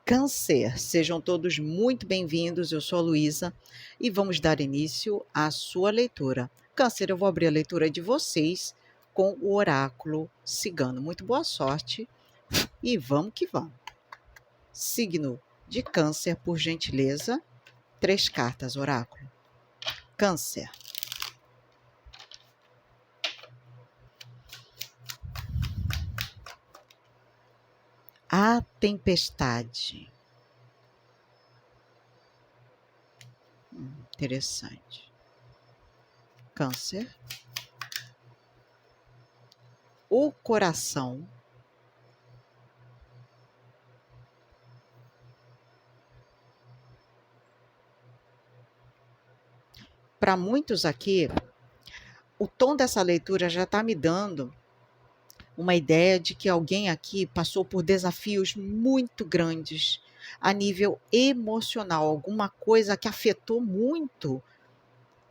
Câncer, sejam todos muito bem-vindos. Eu sou a Luísa e vamos dar início à sua leitura. Câncer, eu vou abrir a leitura de vocês com o oráculo cigano. Muito boa sorte e vamos que vamos. Signo de Câncer, por gentileza. 3 cartas, oráculo. Câncer. A tempestade. Interessante. Câncer. O coração. Para muitos aqui, o tom dessa leitura já está me dando uma ideia de que alguém aqui passou por desafios muito grandes a nível emocional, alguma coisa que afetou muito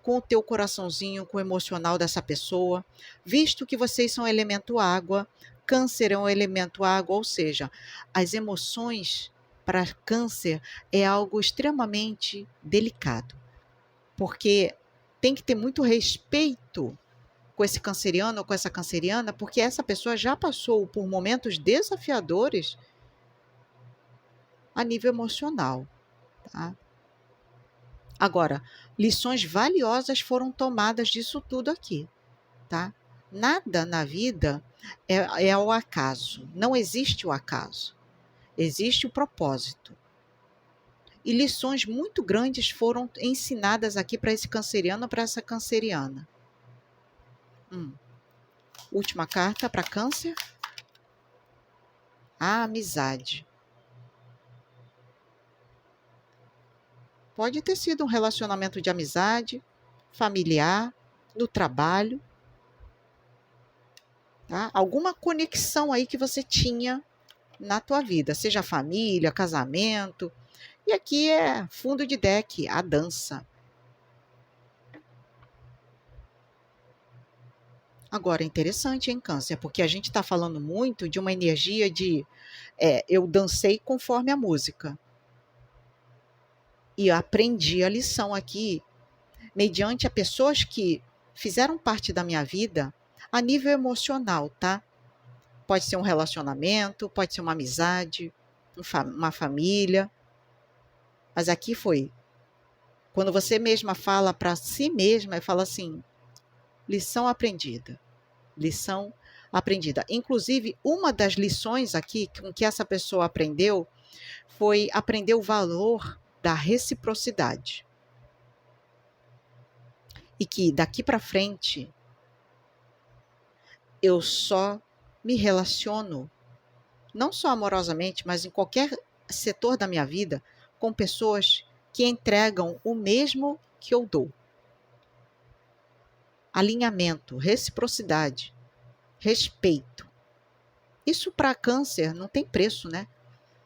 com o teu coraçãozinho, com o emocional dessa pessoa, visto que vocês são elemento água, Câncer é um elemento água, ou seja, as emoções para Câncer é algo extremamente delicado, porque tem que ter muito respeito com esse canceriano ou com essa canceriana, porque essa pessoa já passou por momentos desafiadores a nível emocional, tá? Agora, lições valiosas foram tomadas disso tudo aqui, tá? Nada na vida é ao acaso, não existe o acaso, existe o propósito. E lições muito grandes foram ensinadas aqui para esse canceriano, para essa canceriana. Última carta para Câncer. A amizade. Pode ter sido um relacionamento de amizade, familiar, no trabalho, tá? Alguma conexão aí que você tinha na tua vida, seja família, casamento. E aqui é fundo de deck, a dança. Agora, interessante, hein, Câncer? Porque a gente está falando muito de uma energia de eu dancei conforme a música. E aprendi a lição aqui, mediante a pessoas que fizeram parte da minha vida a nível emocional, tá? Pode ser um relacionamento, pode ser uma amizade, uma família. Mas aqui foi, quando você mesma fala para si mesma, e fala assim, lição aprendida. Lição aprendida. Inclusive, uma das lições aqui com que essa pessoa aprendeu foi aprender o valor da reciprocidade. E que daqui para frente eu só me relaciono, não só amorosamente, mas em qualquer setor da minha vida, com pessoas que entregam o mesmo que eu dou. Alinhamento, reciprocidade, respeito. Isso para Câncer não tem preço, né?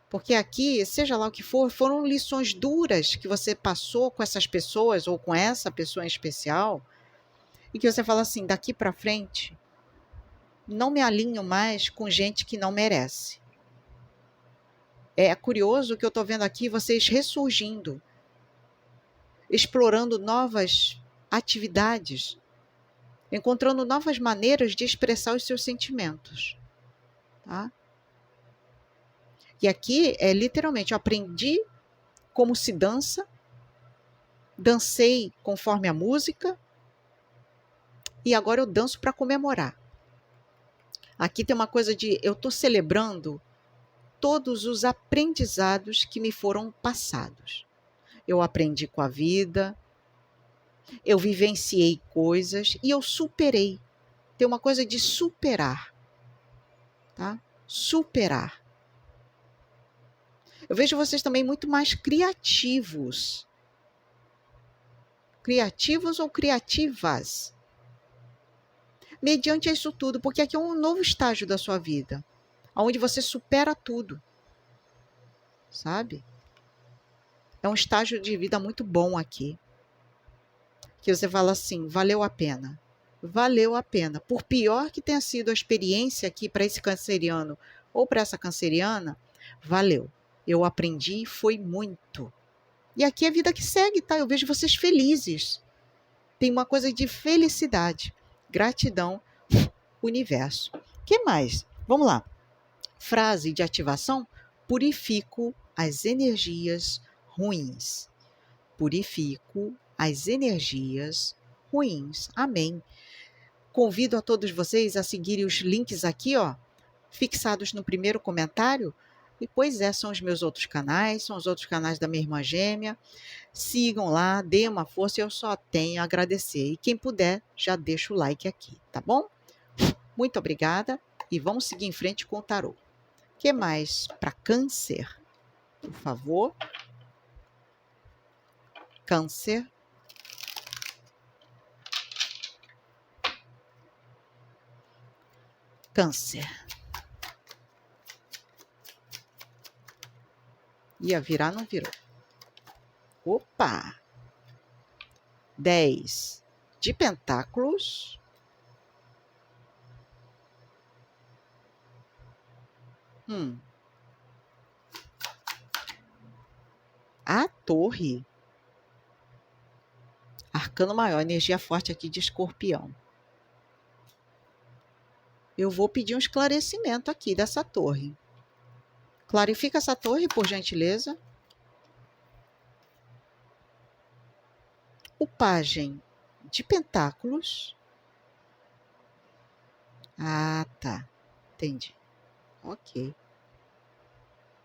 Porque aqui, seja lá o que for, foram lições duras que você passou com essas pessoas ou com essa pessoa em especial, e que você fala assim, daqui para frente, não me alinho mais com gente que não merece. É curioso que eu estou vendo aqui vocês ressurgindo, explorando novas atividades, encontrando novas maneiras de expressar os seus sentimentos, tá? E aqui é literalmente, eu aprendi como se dança, dancei conforme a música, e agora eu danço para comemorar. Aqui tem uma coisa de, eu estou celebrando todos os aprendizados que me foram passados. Eu aprendi com a vida, eu vivenciei coisas e eu superei. Tem uma coisa de superar, tá? Superar. Eu vejo vocês também muito mais criativos. Criativos ou criativas. Mediante isso tudo, porque aqui é um novo estágio da sua vida, onde você supera tudo, sabe? É um estágio de vida muito bom aqui, que você fala assim, valeu a pena. Valeu a pena. Por pior que tenha sido a experiência aqui para esse canceriano ou para essa canceriana, valeu. Eu aprendi foi muito. E aqui é a vida que segue, tá? Eu vejo vocês felizes. Tem uma coisa de felicidade. Gratidão, universo. O que mais? Vamos lá. Frase de ativação: purifico as energias ruins. Purifico as energias ruins. Amém. Convido a todos vocês a seguirem os links aqui, ó, fixados no primeiro comentário. E pois é, são os meus outros canais, são os outros canais da minha irmã gêmea. Sigam lá, dê uma força, eu só tenho a agradecer. E quem puder, já deixa o like aqui, tá bom? Muito obrigada e vamos seguir em frente com o tarô. O que mais para Câncer? Por favor. Câncer. Câncer. Ia virar, não virou. Opa! 10 de pentáculos. A torre. Arcano maior, energia forte aqui de Escorpião. Eu vou pedir um esclarecimento aqui dessa torre. Clarifica essa torre, por gentileza. O pajem de pentáculos. Ah, tá. Entendi. Ok.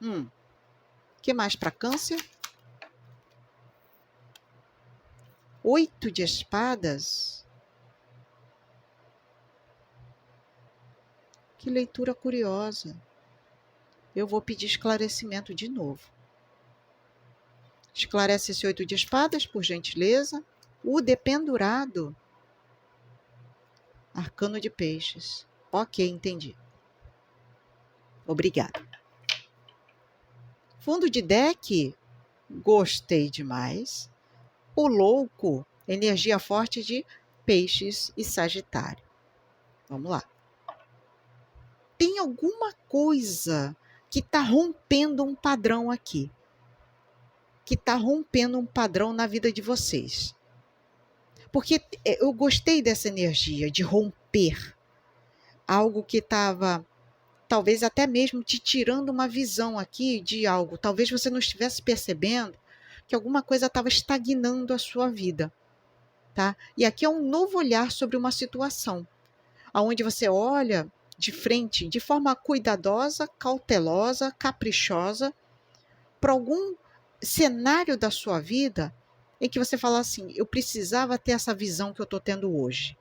O que mais para Câncer? 8 de espadas. Que leitura curiosa. Eu vou pedir esclarecimento de novo. Esclarece esse 8 de espadas, por gentileza. O dependurado. Arcano de peixes. Ok, entendi. Obrigada. Fundo de deck. Gostei demais. O louco. Energia forte de peixes e Sagitário. Vamos lá. Tem alguma coisa que está rompendo um padrão aqui. Que está rompendo um padrão na vida de vocês. Porque eu gostei dessa energia de romper. Algo que estava, talvez até mesmo te tirando uma visão aqui de algo. Talvez você não estivesse percebendo que alguma coisa estava estagnando a sua vida. Tá? E aqui é um novo olhar sobre uma situação. Onde você olha de frente, de forma cuidadosa, cautelosa, caprichosa, para algum cenário da sua vida em que você fala assim, eu precisava ter essa visão que eu estou tendo hoje.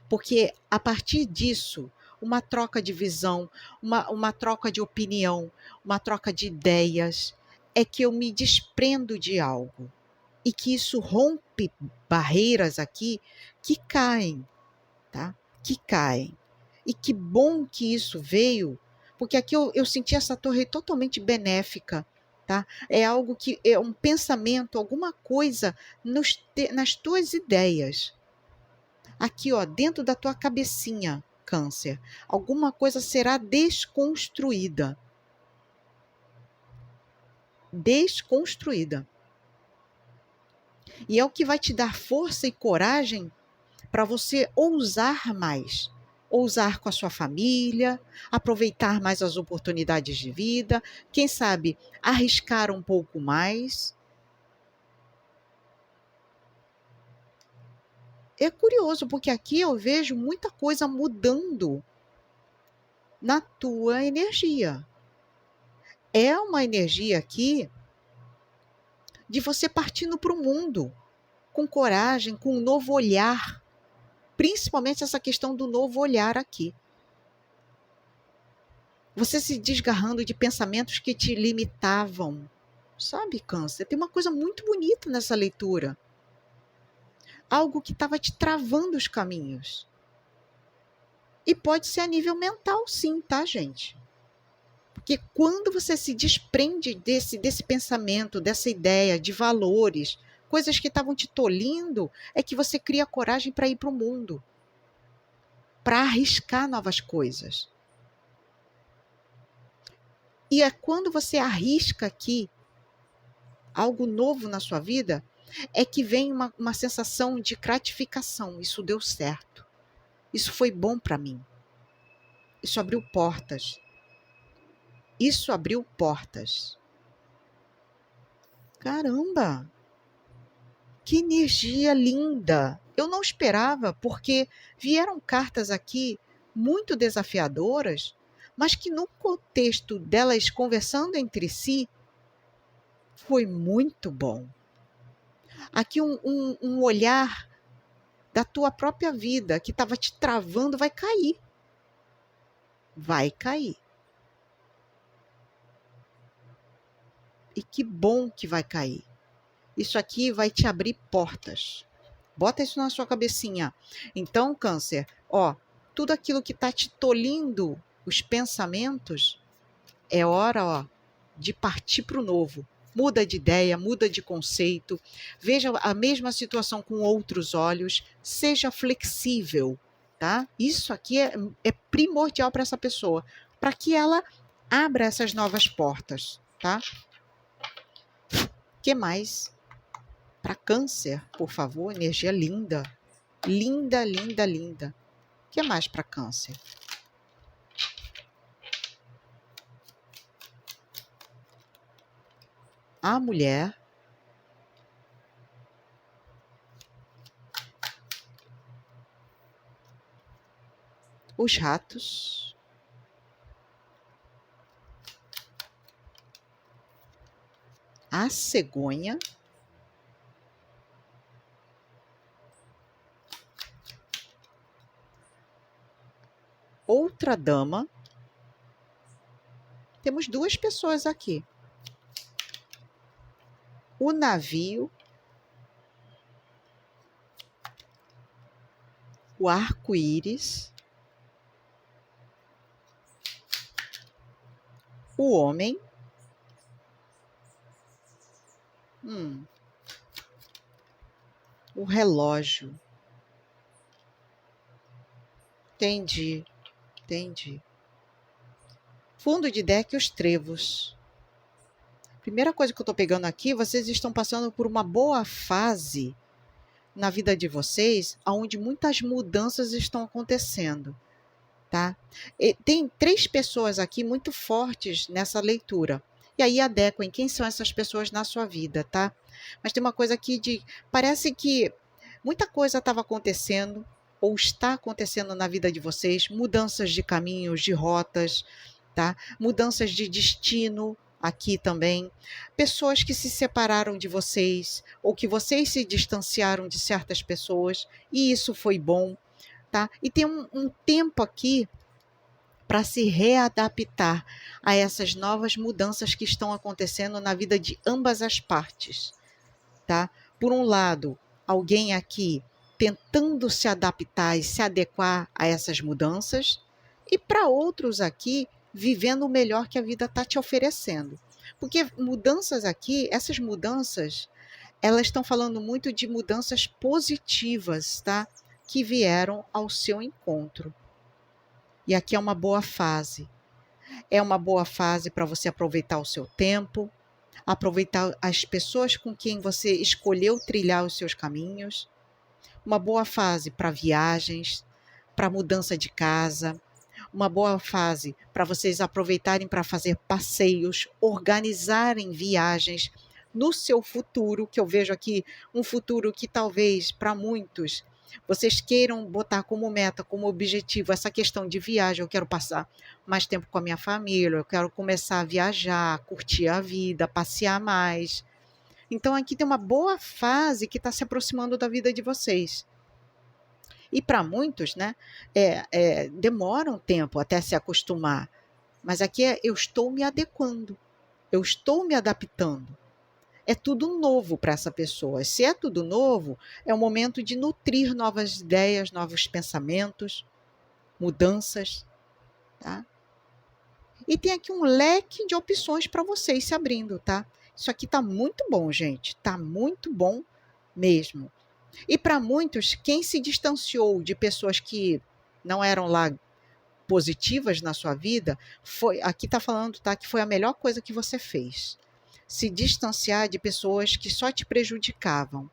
Porque a partir disso, uma troca de visão, uma troca de opinião, uma troca de ideias, é que eu me desprendo de algo. E que isso rompe barreiras aqui que caem, tá? Que caem. E que bom que isso veio, porque aqui eu senti essa torre totalmente benéfica, tá? É algo que é um pensamento, alguma coisa nas tuas ideias. Aqui, ó, dentro da tua cabecinha, Câncer, alguma coisa será desconstruída. Desconstruída. E é o que vai te dar força e coragem para você ousar mais. Ousar com a sua família, aproveitar mais as oportunidades de vida, quem sabe arriscar um pouco mais. É curioso, porque aqui eu vejo muita coisa mudando na tua energia. É uma energia aqui de você partindo para o mundo com coragem, com um novo olhar. Principalmente essa questão do novo olhar aqui. Você se desgarrando de pensamentos que te limitavam. Sabe, Câncer? Tem uma coisa muito bonita nessa leitura. Algo que estava te travando os caminhos. E pode ser a nível mental, sim, tá, gente? Porque quando você se desprende desse pensamento, dessa ideia, de valores, coisas que estavam te tolhindo, é que você cria coragem para ir para o mundo. Para arriscar novas coisas. E é quando você arrisca aqui algo novo na sua vida, é que vem uma sensação de gratificação. Isso deu certo. Isso foi bom para mim. Isso abriu portas. Isso abriu portas. Caramba! Que energia linda! Eu não esperava, porque vieram cartas aqui muito desafiadoras, mas que no contexto delas conversando entre si, foi muito bom. Aqui um olhar da tua própria vida que estava te travando vai cair. Vai cair. E que bom que vai cair. Isso aqui vai te abrir portas. Bota isso na sua cabecinha. Então, Câncer, tudo aquilo que está te tolhindo os pensamentos, é hora, de partir para o novo. Muda de ideia, muda de conceito, veja a mesma situação com outros olhos, seja flexível, tá? Isso aqui é primordial para essa pessoa, para que ela abra essas novas portas, tá? O que mais? Para Câncer, por favor, energia linda. Linda, linda, linda. O que mais para Câncer? A mulher. Os ratos. A cegonha. Outra dama. Temos 2 pessoas aqui. O navio. O arco-íris. O homem. O relógio. Entendi. Fundo de deck, os trevos. Primeira coisa que eu estou pegando aqui, vocês estão passando por uma boa fase na vida de vocês, onde muitas mudanças estão acontecendo, tá? E tem 3 pessoas aqui muito fortes nessa leitura. E aí adequem quem são essas pessoas na sua vida, tá? Mas tem uma coisa aqui parece que muita coisa estava acontecendo ou está acontecendo na vida de vocês, mudanças de caminhos, de rotas, tá? Mudanças de destino aqui também, pessoas que se separaram de vocês ou que vocês se distanciaram de certas pessoas e isso foi bom, tá? E tem um tempo aqui para se readaptar a essas novas mudanças que estão acontecendo na vida de ambas as partes, tá? Por um lado, alguém aqui tentando se adaptar e se adequar a essas mudanças, e para outros aqui, vivendo o melhor que a vida está te oferecendo. Porque mudanças aqui, essas mudanças, elas estão falando muito de mudanças positivas, tá? Que vieram ao seu encontro. E aqui é uma boa fase. É uma boa fase para você aproveitar o seu tempo, aproveitar as pessoas com quem você escolheu trilhar os seus caminhos. Uma boa fase para viagens, para mudança de casa. Uma boa fase para vocês aproveitarem para fazer passeios, organizarem viagens no seu futuro, que eu vejo aqui um futuro que talvez para muitos vocês queiram botar como meta, como objetivo essa questão de viagem. Eu quero passar mais tempo com a minha família, eu quero começar a viajar, curtir a vida, passear mais. Então aqui tem uma boa fase que está se aproximando da vida de vocês. E para muitos, né, demora um tempo até se acostumar. Mas aqui eu estou me adequando, eu estou me adaptando. É tudo novo para essa pessoa. Se é tudo novo, é o momento de nutrir novas ideias, novos pensamentos, mudanças, tá? E tem aqui um leque de opções para vocês se abrindo, tá? Isso aqui tá muito bom, gente. Tá muito bom mesmo. E para muitos, quem se distanciou de pessoas que não eram lá positivas na sua vida, aqui está falando, tá, que foi a melhor coisa que você fez. Se distanciar de pessoas que só te prejudicavam,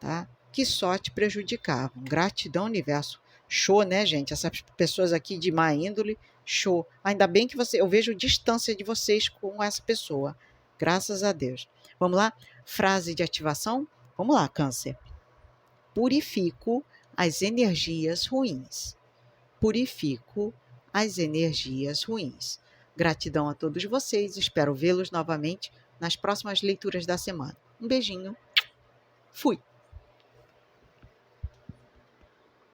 tá? Que só te prejudicavam. Gratidão, universo. Show, né, gente? Essas pessoas aqui de má índole, show. Ainda bem que eu vejo distância de vocês com essa pessoa. Graças a Deus. Vamos lá? Frase de ativação? Vamos lá, Câncer. Purifico as energias ruins. Purifico as energias ruins. Gratidão a todos vocês. Espero vê-los novamente nas próximas leituras da semana. Um beijinho. Fui!